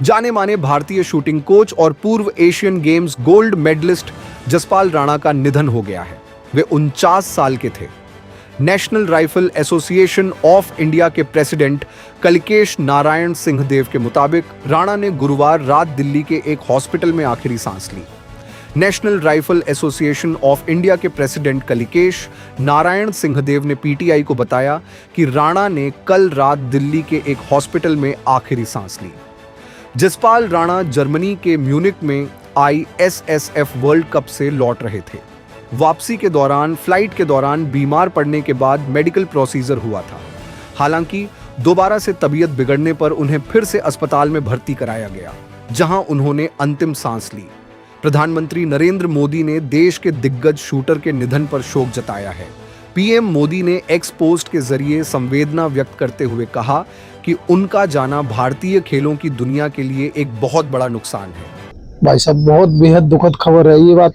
जाने माने भारतीय शूटिंग कोच और पूर्व Asian Games gold medalist Jaspal Rana का निधन हो गया है। वे 49 साल के थे। National Rifle Association of India के प्रेसिडेंट कलिकेश नारायण सिंहदेव के मुताबिक राणा ने गुरुवार रात दिल्ली के एक हॉस्पिटल में आखिरी सांस ली। National Rifle Association of India के प्रेसिडेंट कलिकेश नारायण सिंहदेव ने पीटीआई को बताया कि राणा ने कल रात दिल्ली के एक हॉस्पिटल में आखिरी सांस ली। जसपाल राणा जर्मनी के म्यूनिक में ISSF वर्ल्ड कप से लौट रहे थे। वापसी के दौरान फ्लाइट के दौरान बीमार पड़ने के बाद मेडिकल प्रोसीजर हुआ था। हालांकि दोबारा से तबीयत बिगड़ने पर उन्हें फिर से अस्पताल में भर्ती कराया गया, जहां उन्होंने अंतिम सांस ली। प्रधानमंत्री नरेंद्र मोदी ने देश के दिग्गज शूटर के निधन पर शोक जताया है। पीएम मोदी ने एक्स पोस्ट के जरिए संवेदना व्यक्त करते हुए कहा कि उनका जाना भारतीय खेलों की दुनिया के लिए एक बहुत बड़ा नुकसान है। भाई साहब, बहुत बेहद दुखद खबर है। ये बात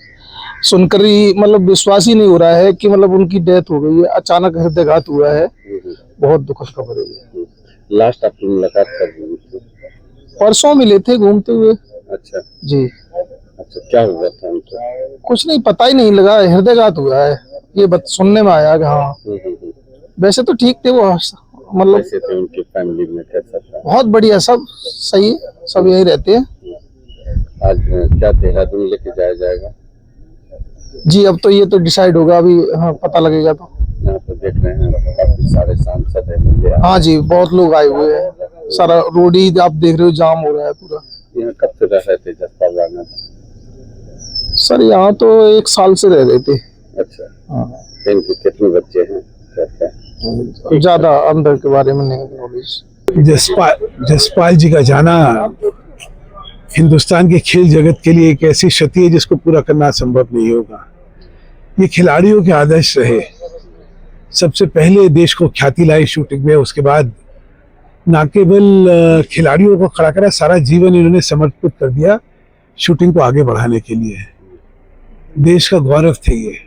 सुनकर ही मतलब विश्वास ही नहीं हो रहा है कि मतलब उनकी डेथ हो गई है, अचानक हृदयघात हुआ है। बहुत दुखद खबर है। लास्ट आपकी मुलाकात कब हुई थी? परसों मिले थे घूमते हुए। अच्छा जी। अच्छा, क्या हुआ था उनको? कुछ नहीं, पता ही नहीं लगा, हृदयघात हुआ है। ये बात सुनने में आया कि हाँ। वैसे तो ठीक थे वो, मतलब कैसे थे? उनकी फैमिली में कैसा था? बहुत बढ़िया, सब सही है, सब यही रहते हैं। आज क्या देहरादून लेके जाया जाएगा? जी, अब तो ये तो डिसाइड होगा, अभी हाँ पता लगेगा तो। यहाँ पे देख रहे हैं काफी सारे सांसद हैं। हाँ जी, बहुत लोग आए हुए हैं। सारा रोड ही आप देख रहे हो, जाम हो रहा है पूरा। यहाँ कब से रह रहे थे जसपाल राणा? सर यहाँ तो 1 साल से रह रहे थे। अच्छा हाँ। इनके कितने बच्चे हैं? ज्यादा अंदर के बारे में नहीं नॉलेज। जसपाल जी का जाना हिंदुस्तान के खेल जगत के लिए एक ऐसी क्षति है जिसको पूरा करना संभव नहीं होगा। ये खिलाड़ियों के आदर्श रहे, सबसे पहले देश को ख्याति लाई शूटिंग में। उसके बाद न केवल खिलाड़ियों को खड़ा करा, सारा जीवन इन्होंने समर्पित कर दिया शूटिंग को आगे बढ़ाने के लिए। देश का गौरव थे ये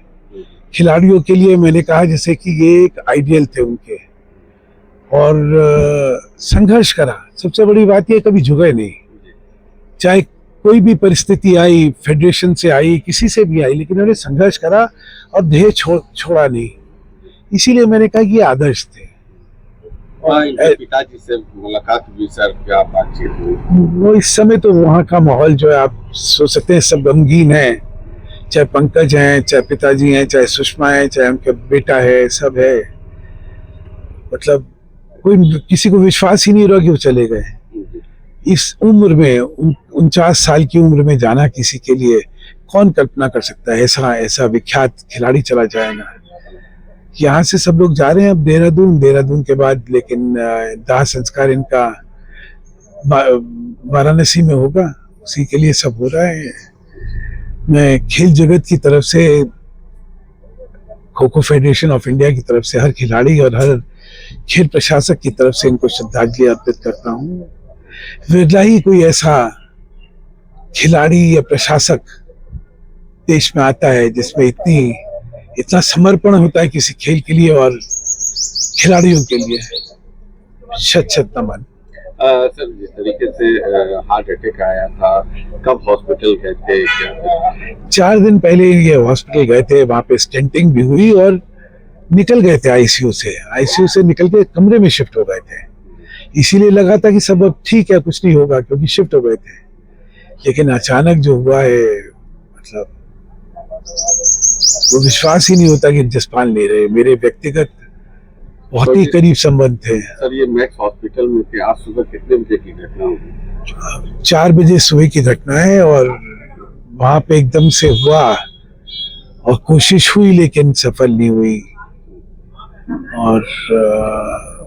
खिलाड़ियों के लिए। मैंने कहा जैसे कि ये एक आइडियल थे उनके, और संघर्ष करा। सबसे बड़ी बात ये, कभी झुके नहीं, चाहे कोई भी परिस्थिति आई, फेडरेशन से आई, किसी से भी आई, लेकिन उन्होंने संघर्ष करा और ध्येय छोड़ा नहीं। इसीलिए मैंने कहा कि ये आदर्श थे। पिताजी से मुलाकात हुई सर, क्या बातचीत हुई? वो इस समय तो वहाँ का माहौल जो है आप सोच सकते हैं, सब गमगीन है। चाहे पंकज हैं, चाहे पिताजी हैं, चाहे सुषमा है, चाहे उनका बेटा है, सब है। मतलब कोई किसी को विश्वास ही नहीं रहा कि वो चले गए। इस उम्र में 49 साल की उम्र में जाना किसी के लिए, कौन कल्पना कर सकता है ऐसा विख्यात खिलाड़ी चला जाएगा। यहाँ से सब लोग जा रहे हैं अब देहरादून के बाद, लेकिन दाह संस्कार इनका वाराणसी में होगा, उसी के लिए सब हो रहा है। मैं खेल जगत की तरफ से, kho kho federation of India की तरफ से, हर खिलाड़ी और हर खेल प्रशासक की तरफ से इनको श्रद्धांजलि अर्पित करता हूँ। विरला ही कोई ऐसा खिलाड़ी या प्रशासक देश में आता है जिसमें इतना समर्पण होता है किसी खेल के लिए और खिलाड़ियों के लिए। शत नमन। सर, जिस तरीके से हार्ट अटैक आया था, कब हॉस्पिटल गए थे? 4 दिन पहले ये हॉस्पिटल गए थे, वहां पे स्टेंटिंग भी हुई और निकल गए थे आईसीयू से निकल के कमरे में शिफ्ट हो गए थे। इसीलिए लगा था कि सब अब ठीक है, कुछ नहीं होगा, क्योंकि शिफ्ट हो गए थे। लेकिन अचानक जो हुआ है, मतलब वो विश्वास ही नहीं होता कि जसपाल नहीं रहे। मेरे व्यक्तिगत बहुत ही करीब संबंध थे। सर, ये मैक्स हॉस्पिटल में थे। आज सुबह कितने बजे की घटना हुई? 4 बजे सुबह की घटना है, और वहां पे एकदम से हुआ और कोशिश हुई लेकिन सफल नहीं हुई, और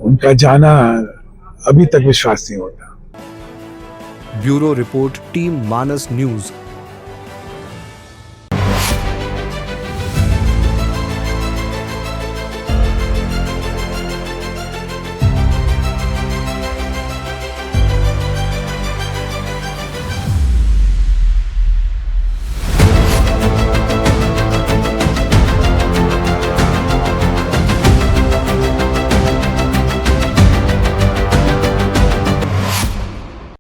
उनका जाना अभी तक विश्वास नहीं होता। ब्यूरो रिपोर्ट, टीम मानस न्यूज।